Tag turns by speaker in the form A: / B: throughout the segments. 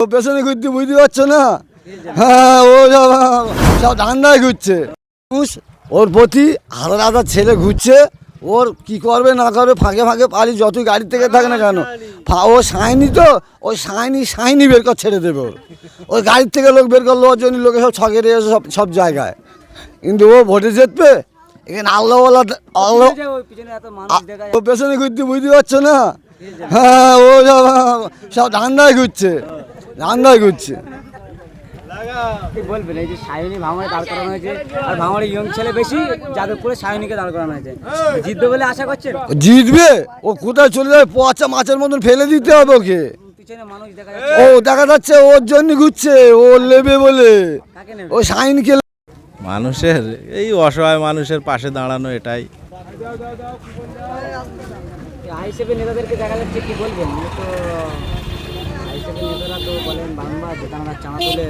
A: ও পেছনে ঘুরতে বুঝতে পারছো না? হ্যাঁ, ও সব ধান্দায় ঘুরছে। ওর প্রতি আলাদা আলাদা ছেলে ঘুরছে, ওর কি করবে না করবে ফাঁকে ফাঁকে পারি যতই গাড়ি থেকে থাকে না কেন, ও সাইনি তো, ওই সাইনি বের কর ছেড়ে দেবে। ওই গাড়ির থেকে লোক বের করলো, ওর জন্য লোকে সব ছকে রয়েছে সব সব জায়গায়। কিন্তু ও ভোটে জিতবে এখানে আল্লাহ ও পেছনে ঘুরতে বুঝতে পারছো না? হ্যাঁ, ও সব ধান্দায় ঘুরছে, ধান্দায় ঘুরছে।
B: কি বলবেন এই যে সায়নী ভাঙড়ে দাঁড় করানো হয়েছে, আর ভাঙড়ে ইয়ং ছেলে বেশি, যাদবপুরে সায়নীকে দাঁড় করানো হয়েছে, জিতবে বলে আশা করছেন?
A: জিতবে, ও কোথায় চলে যাবে, পচা মাছের মতন ফেলে দিতে হবে ওকে।
B: পিছনে মানুষ দেখা
A: ও দেখা যাচ্ছে ওর জন্য ঘুরছে, ও নেবে বলে
B: যাচ্ছে,
A: ও সাইনকে।
C: মানুষের এই অসহায় মানুষের পাশে দাঁড়ানো, এটাই।
B: আইএসএফের নেতাদেরকে দেখা যাচ্ছে, কি বলবেন? তো আইএসএফের নেতারা তো বলেন বারবার যে তারা চাঁদা তুলে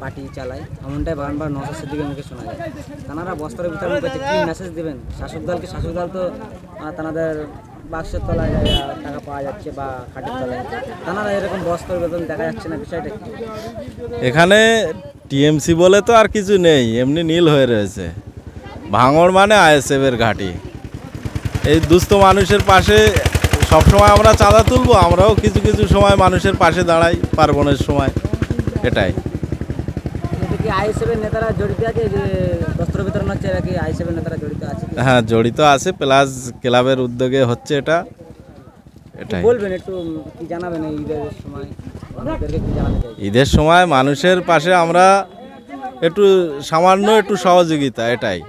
B: পার্টি চালায়, এমনটাই বারবার নওশাদ দিকে মুখে শোনা যায়। তারা বস্ত্র বিতরণ করছে, কি মেসেজ দেবেন শাসক দলকে? শাসক দল তো তাদের বাক্সের তলায় টাকা পাওয়া যাচ্ছে বা খাটের তলায়, তারা এরকম বস্ত্র বেতন দেখা যাচ্ছে না, বিষয়টা কি?
C: এখানে টিএমসি বলে তো আর কিছু নেই, এমনি নীল হয়ে রয়েছে। ভাঙড় মানে আইএসএফের ঘাঁটি। এই দুস্থ মানুষের পাশে সবসময় আমরা চাঁদা তুলবো, আমরাও কিছু কিছু সময় মানুষের পাশে দাঁড়াই পার্বণের সময়, এটাই।
B: কি আইএসএফের নেতারা জড়িত আছে যে বস্ত্র বিতরণ হচ্ছে, এরা কি আইএসএফের নেতারা জড়িত আছে?
C: হ্যাঁ, জড়িত আছে, প্লাস ক্লাবের উদ্যোগে হচ্ছে এটা, এটাই।
B: বলবেন একটু, কি জানাবেন এই ঈদের সময় মানুষদেরকে, কি জানাতে চাই?
C: ঈদের সময় মানুষের পাশে আমরা একটু সামান্য একটু সহযোগিতা, এটাই।